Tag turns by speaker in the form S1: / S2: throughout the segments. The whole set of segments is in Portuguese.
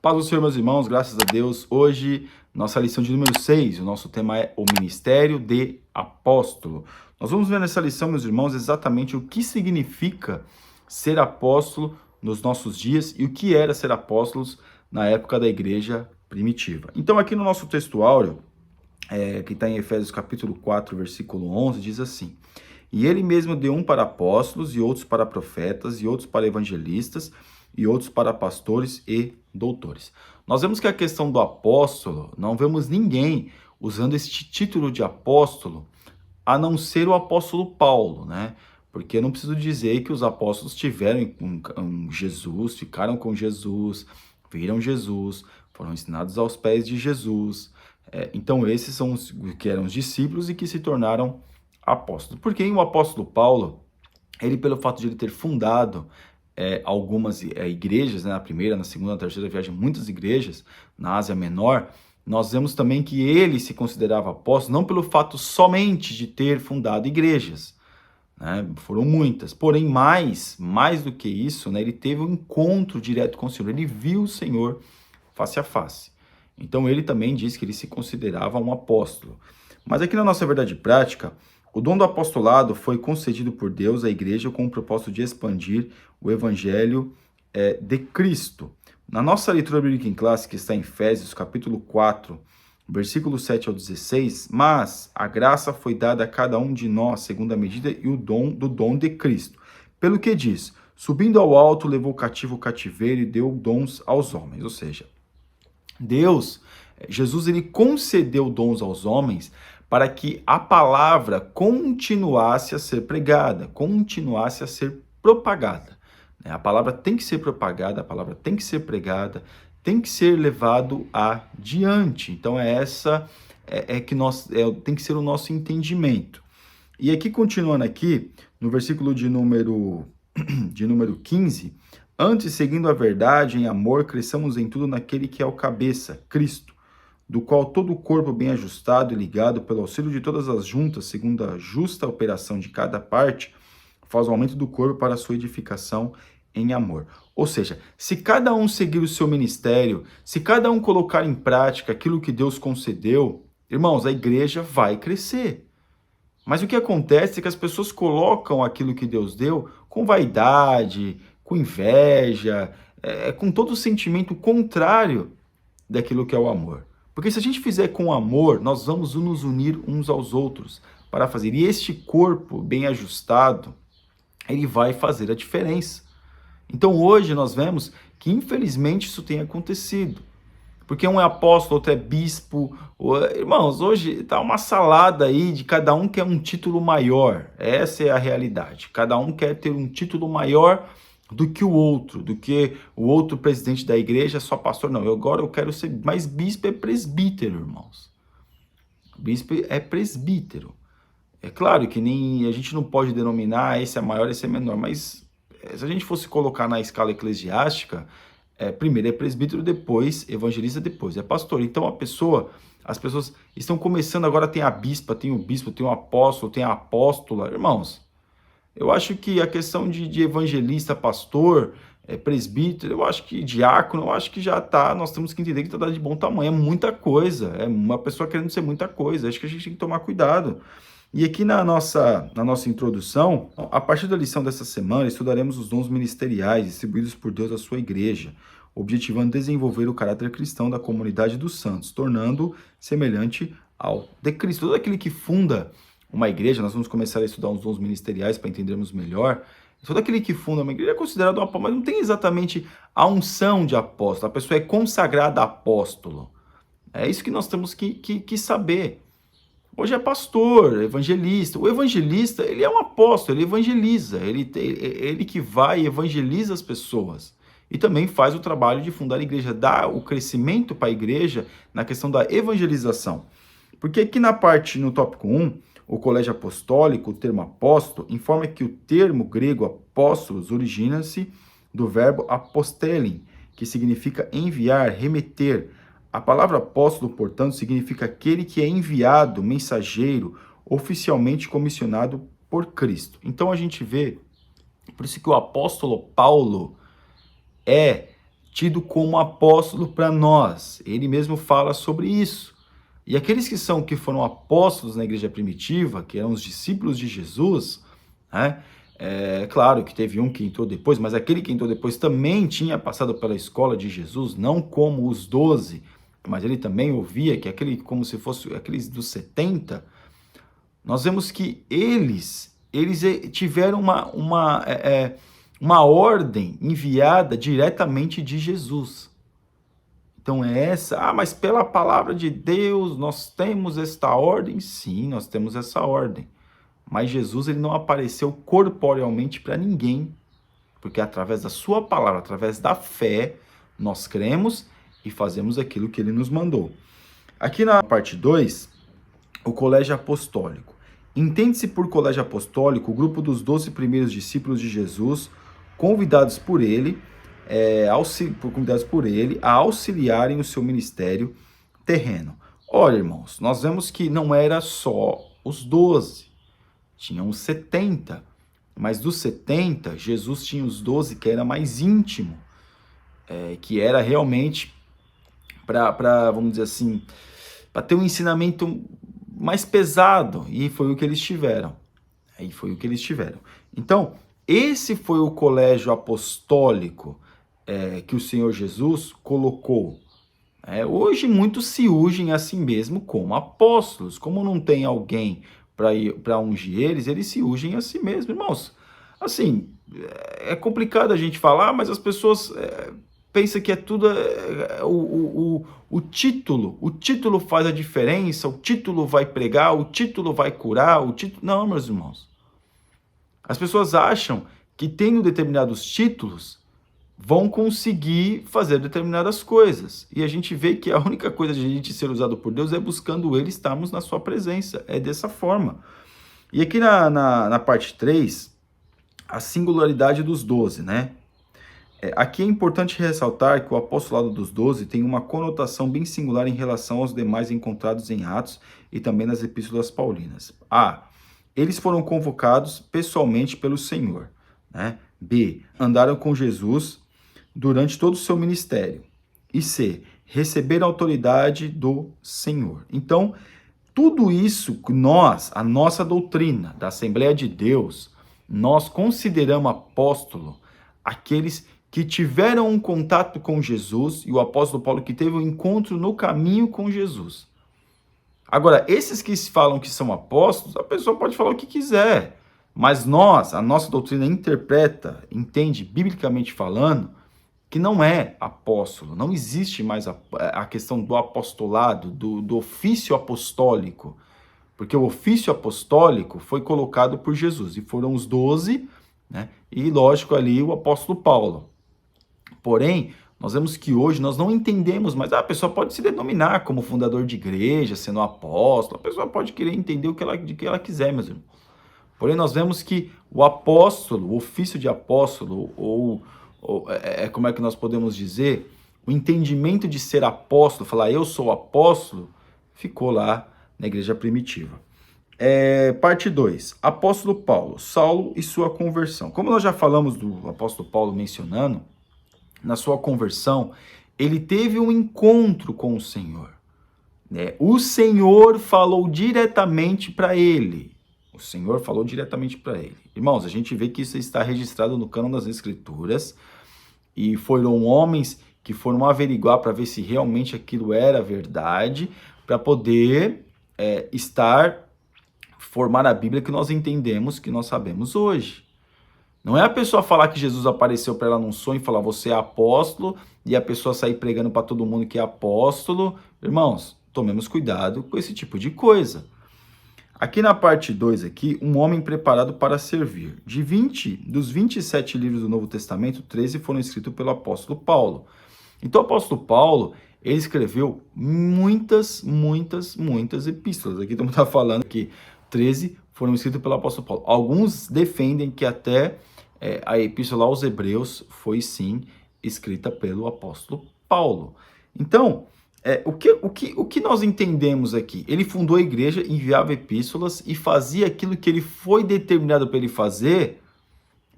S1: Paz do Senhor, meus irmãos, graças a Deus. Hoje, nossa lição de número 6, o nosso tema é o Ministério de Apóstolo. Nós vamos ver nessa lição, meus irmãos, exatamente o que significa ser apóstolo nos nossos dias e o que era ser apóstolos na época da igreja primitiva. Então, aqui no nosso textuário, que está em Efésios capítulo 4, versículo 11, diz assim: E ele mesmo deu um para apóstolos, e outros para profetas, e outros para evangelistas, e outros para pastores e doutores. Nós vemos que a questão do apóstolo, não vemos ninguém usando este título de apóstolo, a não ser o apóstolo Paulo, né? Porque eu não preciso dizer que os apóstolos estiveram com Jesus, ficaram com Jesus, viram Jesus, foram ensinados aos pés de Jesus. Então esses são os que eram os discípulos e que se tornaram apóstolos. Porque o apóstolo Paulo, ele pelo fato de ele ter fundado algumas igrejas, né, na primeira, na segunda, na terceira viagem, muitas igrejas na Ásia Menor, nós vemos também que ele se considerava apóstolo, não pelo fato somente de ter fundado igrejas, né, foram muitas, porém mais do que isso, né, ele teve um encontro direto com o Senhor, ele viu o Senhor face a face. Então ele também disse que ele se considerava um apóstolo. Mas aqui na nossa verdade prática, o dom do apostolado foi concedido por Deus à igreja com o propósito de expandir o evangelho de Cristo. Na nossa leitura bíblica em classe, que está em Efésios, capítulo 4, versículo 7 ao 16, mas a graça foi dada a cada um de nós, segundo a medida e o dom de Cristo. Pelo que diz, subindo ao alto, levou cativo o cativeiro e deu dons aos homens. Ou seja, Jesus, ele concedeu dons aos homens para que a palavra continuasse a ser pregada, continuasse a ser propagada. A palavra tem que ser propagada, a palavra tem que ser pregada, tem que ser levado adiante. Então tem que ser o nosso entendimento. E aqui, continuando aqui, no versículo de número 15, antes, seguindo a verdade em amor, cresçamos em tudo naquele que é o cabeça, Cristo, do qual todo o corpo bem ajustado e ligado pelo auxílio de todas as juntas, segundo a justa operação de cada parte, faz o aumento do corpo para a sua edificação em amor. Ou seja, se cada um seguir o seu ministério, se cada um colocar em prática aquilo que Deus concedeu, irmãos, a igreja vai crescer. Mas o que acontece é que as pessoas colocam aquilo que Deus deu com vaidade, com inveja, com todo o sentimento contrário daquilo que é o amor. Porque se a gente fizer com amor, nós vamos nos unir uns aos outros para fazer. E este corpo bem ajustado, ele vai fazer a diferença. Então hoje nós vemos que infelizmente isso tem acontecido. Porque um é apóstolo, outro é bispo. Irmãos, hoje está uma salada aí de cada um quer um título maior. Essa é a realidade. Cada um quer ter um título maior do que o outro presidente da igreja, só pastor. Não, agora eu quero ser, mas bispo é presbítero, irmãos. Bispo é presbítero. É claro que nem a gente não pode denominar esse é maior, esse é menor, mas se a gente fosse colocar na escala eclesiástica, primeiro é presbítero, depois evangelista, depois é pastor. Então as pessoas estão começando, agora tem a bispa, tem o bispo, tem o apóstolo, tem a apóstola. Irmãos, eu acho que a questão de evangelista, pastor, presbítero, eu acho que diácono, eu acho que já está, nós temos que entender que está de bom tamanho, é muita coisa, é uma pessoa querendo ser muita coisa, acho que a gente tem que tomar cuidado. E aqui na nossa introdução, a partir da lição dessa semana, estudaremos os dons ministeriais distribuídos por Deus à sua igreja, objetivando desenvolver o caráter cristão da comunidade dos santos, tornando semelhante ao de Cristo. Todo aquele que funda uma igreja, nós vamos começar a estudar os dons ministeriais para entendermos melhor. Todo aquele que funda uma igreja é considerado um apóstolo, mas não tem exatamente a unção de apóstolo. A pessoa é consagrada apóstolo. É isso que nós temos que saber. Hoje é pastor, evangelista. O evangelista, ele é um apóstolo, ele evangeliza. Ele que vai e evangeliza as pessoas. E também faz o trabalho de fundar a igreja, dá o crescimento para a igreja na questão da evangelização. Porque aqui no tópico 1, o colégio apostólico, o termo apóstolo, informa que o termo grego apóstolos origina-se do verbo apostelin, que significa enviar, remeter. A palavra apóstolo, portanto, significa aquele que é enviado, mensageiro, oficialmente comissionado por Cristo. Então a gente vê, por isso que o apóstolo Paulo é tido como apóstolo para nós. Ele mesmo fala sobre isso. E aqueles que foram apóstolos na igreja primitiva, que eram os discípulos de Jesus, né? Claro que teve um que entrou depois, mas aquele que entrou depois também tinha passado pela escola de Jesus, não como os 12, mas ele também ouvia que aquele, como se fosse aqueles dos 70, nós vemos que eles tiveram uma ordem enviada diretamente de Jesus. Então mas pela palavra de Deus nós temos esta ordem? Sim, nós temos essa ordem. Mas Jesus ele não apareceu corporealmente para ninguém, porque através da sua palavra, através da fé, nós cremos e fazemos aquilo que ele nos mandou. Aqui na parte 2, o colégio apostólico. Entende-se por colégio apostólico o grupo dos 12 primeiros discípulos de Jesus, convidados por ele a auxiliarem o seu ministério terreno. Olha, irmãos, nós vemos que não era só os 12, tinham os 70, mas dos 70, Jesus tinha os 12 que era mais íntimo, que era realmente para, vamos dizer assim, para ter um ensinamento mais pesado, e foi o que eles tiveram. Então, esse foi o colégio apostólico que o Senhor Jesus colocou. Hoje muitos se ungem a si mesmo como apóstolos. Como não tem alguém para ungir eles se ungem a si mesmo. Irmãos, assim, é complicado a gente falar, mas as pessoas pensam que é tudo o título faz a diferença, o título vai pregar, o título vai curar, Não, meus irmãos. As pessoas acham que tendo determinados títulos vão conseguir fazer determinadas coisas. E a gente vê que a única coisa de a gente ser usado por Deus é buscando Ele, estarmos na sua presença. É dessa forma. E aqui na parte 3, a singularidade dos 12, né? Aqui é importante ressaltar que o apostolado dos 12 tem uma conotação bem singular em relação aos demais encontrados em Atos e também nas epístolas paulinas. A. Eles foram convocados pessoalmente pelo Senhor, né? B. Andaram com Jesus durante todo o seu ministério. E C. Receberam a autoridade do Senhor. Então, tudo isso a nossa doutrina da Assembleia de Deus, nós consideramos apóstolo aqueles que tiveram um contato com Jesus, e o apóstolo Paulo que teve um encontro no caminho com Jesus. Agora, esses que falam que são apóstolos, a pessoa pode falar o que quiser, mas a nossa doutrina entende, biblicamente falando, que não é apóstolo, não existe mais a questão do apostolado, do ofício apostólico, porque o ofício apostólico foi colocado por Jesus, e foram os 12, né? E lógico ali o apóstolo Paulo. Porém, nós vemos que hoje nós não entendemos, mas a pessoa pode se denominar como fundador de igreja, sendo apóstolo, a pessoa pode querer entender o que ela quiser, meus irmãos. Porém, nós vemos que o apóstolo, o ofício de apóstolo, como é que nós podemos dizer, o entendimento de ser apóstolo, falar eu sou apóstolo, ficou lá na igreja primitiva. Parte 2, apóstolo Paulo, Saulo e sua conversão. Como nós já falamos do apóstolo Paulo mencionando, na sua conversão, ele teve um encontro com o Senhor. O Senhor falou diretamente para ele. Irmãos, a gente vê que isso está registrado no cânon das Escrituras, e foram homens que foram averiguar para ver se realmente aquilo era verdade, para poder formar a Bíblia que nós entendemos, que nós sabemos hoje. Não é a pessoa falar que Jesus apareceu para ela num sonho e falar você é apóstolo, e a pessoa sair pregando para todo mundo que é apóstolo. Irmãos, tomemos cuidado com esse tipo de coisa. Aqui na parte 2, um homem preparado para servir. Dos 27 livros do Novo Testamento, 13 foram escritos pelo apóstolo Paulo. Então o apóstolo Paulo, ele escreveu muitas epístolas. Aqui estamos falando que 13 foram escritos pelo apóstolo Paulo. Alguns defendem que até a epístola aos Hebreus foi sim escrita pelo apóstolo Paulo. Então, o que nós entendemos aqui? Ele fundou a igreja, enviava epístolas e fazia aquilo que ele foi determinado para ele fazer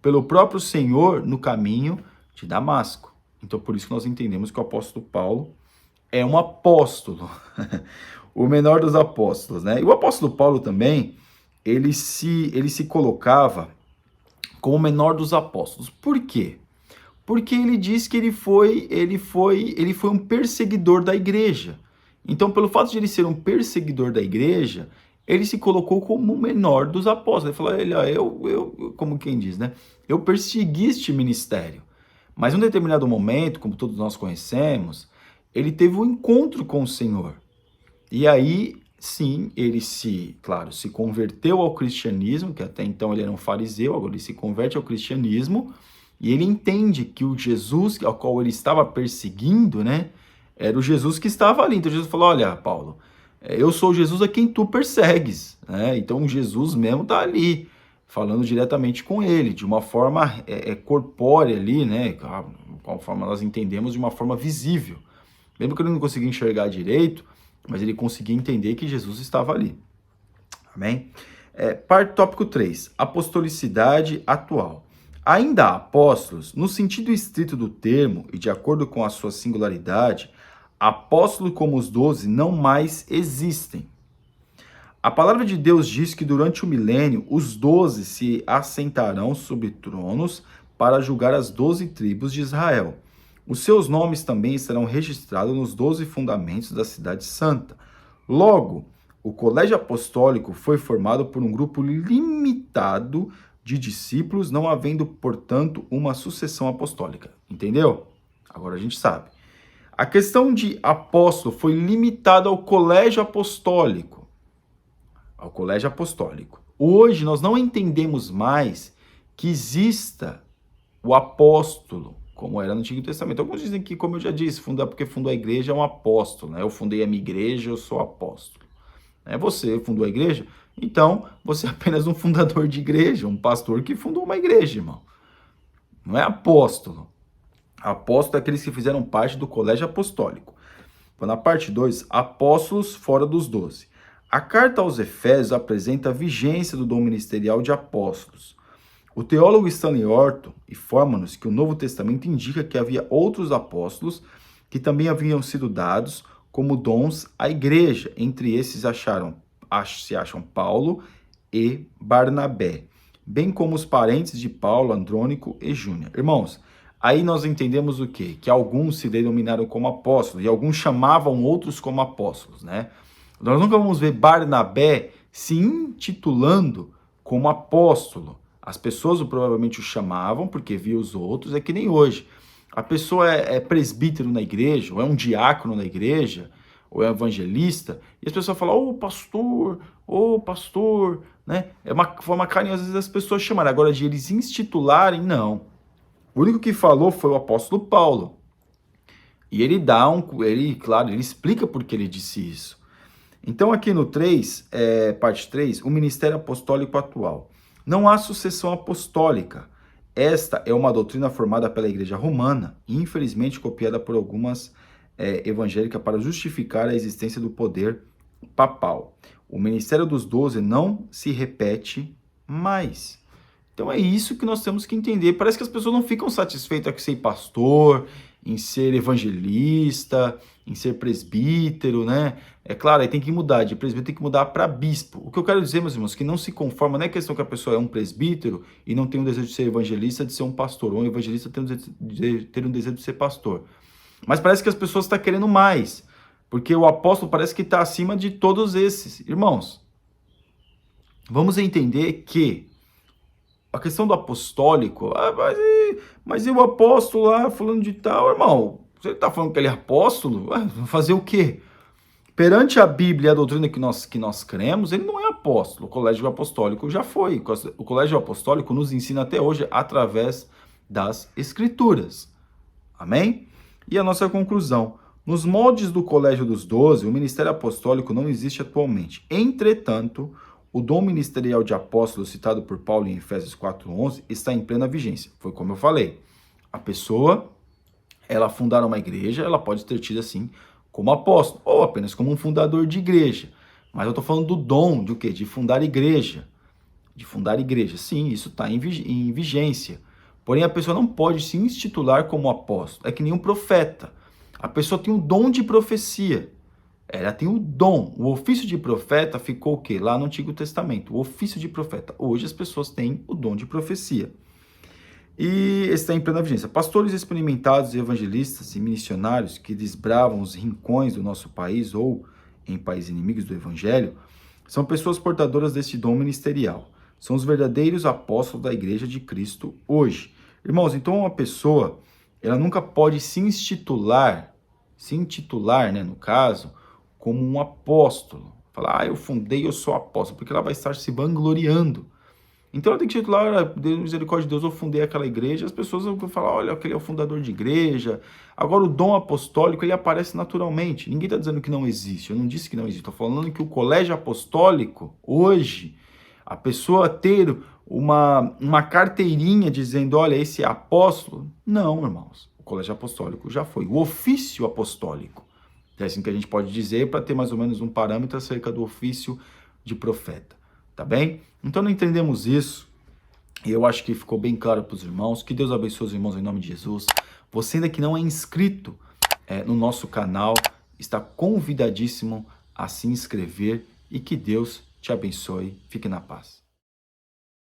S1: pelo próprio Senhor no caminho de Damasco. Então, por isso que nós entendemos que o apóstolo Paulo é um apóstolo, o menor dos apóstolos, né? E o apóstolo Paulo também, ele se colocava como o menor dos apóstolos. Por quê? Porque ele diz que ele foi um perseguidor da igreja. Então, pelo fato de ele ser um perseguidor da igreja, ele se colocou como o menor dos apóstolos. Ele falou, como quem diz, né? Eu persegui este ministério. Mas em um determinado momento, como todos nós conhecemos, ele teve um encontro com o Senhor. E aí, sim, ele se converteu ao cristianismo, que até então ele era um fariseu, agora ele se converte ao cristianismo, e ele entende que o Jesus ao qual ele estava perseguindo, né, era o Jesus que estava ali. Então Jesus falou, olha, Paulo, eu sou o Jesus a quem tu persegues, né? Então Jesus mesmo está ali, falando diretamente com ele, de uma forma corpórea ali, né, conforme nós entendemos, de uma forma visível. Mesmo que ele não conseguia enxergar direito, mas ele conseguia entender que Jesus estava ali. Amém? Tópico 3, apostolicidade atual. Ainda há apóstolos, no sentido estrito do termo e de acordo com a sua singularidade, apóstolos como os 12 não mais existem. A palavra de Deus diz que durante o milênio, os 12 se assentarão sobre tronos para julgar as 12 tribos de Israel. Os seus nomes também estarão registrados nos 12 fundamentos da cidade santa. Logo, o colégio apostólico foi formado por um grupo limitado de discípulos, não havendo, portanto, uma sucessão apostólica. Entendeu? Agora a gente sabe. A questão de apóstolo foi limitada ao colégio apostólico. Ao colégio apostólico. Hoje nós não entendemos mais que exista o apóstolo, como era no Antigo Testamento. Alguns dizem que, como eu já disse, porque fundou a igreja é um apóstolo, né? Eu fundei a minha igreja, eu sou apóstolo. Você fundou a igreja, então você é apenas um fundador de igreja, um pastor que fundou uma igreja, irmão. Não é apóstolo. Apóstolo é aqueles que fizeram parte do colégio apostólico. Na parte 2, apóstolos fora dos 12. A carta aos Efésios apresenta a vigência do dom ministerial de apóstolos. O teólogo Stanley Orton informa-nos que o Novo Testamento indica que havia outros apóstolos que também haviam sido dados como dons à igreja. Entre esses se acham Paulo e Barnabé, bem como os parentes de Paulo, Andrônico e Júnior. Irmãos, aí nós entendemos o quê? Que alguns se denominaram como apóstolos e alguns chamavam outros como apóstolos, né? Nós nunca vamos ver Barnabé se intitulando como apóstolo. As pessoas provavelmente o chamavam porque via os outros, é que nem hoje. A pessoa é presbítero na igreja, ou é um diácono na igreja, ou é evangelista, e as pessoas falam, ô pastor, né? É uma forma carinhosa às vezes das pessoas chamarem. Agora, de eles institularem, não. O único que falou foi o apóstolo Paulo. E ele ele explica por que ele disse isso. Então, aqui no 3, parte 3, o ministério apostólico atual. Não há sucessão apostólica. Esta é uma doutrina formada pela Igreja Romana e, infelizmente, copiada por algumas evangélicas para justificar a existência do poder papal. O ministério dos 12 não se repete mais. Então é isso que nós temos que entender. Parece que as pessoas não ficam satisfeitas em ser pastor, em ser evangelista, em ser presbítero, né? É claro, aí tem que mudar, de presbítero tem que mudar para bispo. O que eu quero dizer, meus irmãos, que não se conforma, não é questão que a pessoa é um presbítero e não tem um desejo de ser evangelista, de ser um pastor, ou um evangelista ter um desejo de ser pastor. Mas parece que as pessoas estão querendo mais, porque o apóstolo parece que está acima de todos esses. Irmãos, vamos entender que a questão do apostólico, mas e o apóstolo lá falando de tal, irmão? Você está falando que ele é apóstolo? Fazer o quê? Perante a Bíblia e a doutrina que nós cremos, ele não é apóstolo. O colégio apostólico já foi. O colégio apostólico nos ensina até hoje através das Escrituras. Amém? E a nossa conclusão. Nos moldes do colégio dos 12, o ministério apostólico não existe atualmente. Entretanto, o dom ministerial de apóstolo citado por Paulo em Efésios 4:11 está em plena vigência. Foi como eu falei. A pessoa, ela fundar uma igreja, ela pode ter tido assim como apóstolo, ou apenas como um fundador de igreja. Mas eu estou falando do dom de o quê? De fundar igreja. De fundar igreja. Sim, isso está em vigência. Porém, a pessoa não pode se intitular como apóstolo. É que nem um profeta. A pessoa tem o dom de profecia. Ela tem o dom. O ofício de profeta ficou o quê? Lá no Antigo Testamento. O ofício de profeta. Hoje as pessoas têm o dom de profecia. E está em plena vigência. Pastores experimentados, evangelistas e missionários que desbravam os rincões do nosso país ou em países inimigos do evangelho, são pessoas portadoras deste dom ministerial. São os verdadeiros apóstolos da Igreja de Cristo hoje. Irmãos, então uma pessoa, ela nunca pode se intitular, né, no caso, como um apóstolo. Falar, eu fundei, eu sou apóstolo, porque ela vai estar se vangloriando. Então ela tem que titular, Deus, misericórdia de Deus, eu fundei aquela igreja, as pessoas vão falar, olha, aquele é o fundador de igreja. Agora o dom apostólico, ele aparece naturalmente. Ninguém está dizendo que não existe, eu não disse que não existe, estou falando que o colégio apostólico, hoje, a pessoa ter uma carteirinha dizendo, olha, esse é apóstolo, não, irmãos, o colégio apostólico já foi, o ofício apostólico. É assim que a gente pode dizer para ter mais ou menos um parâmetro acerca do ofício de profeta. Tá bem? Então não entendemos isso. E eu acho que ficou bem claro para os irmãos. Que Deus abençoe os irmãos em nome de Jesus. Você ainda que não é inscrito no nosso canal, está convidadíssimo a se inscrever. E que Deus te abençoe. Fique na paz.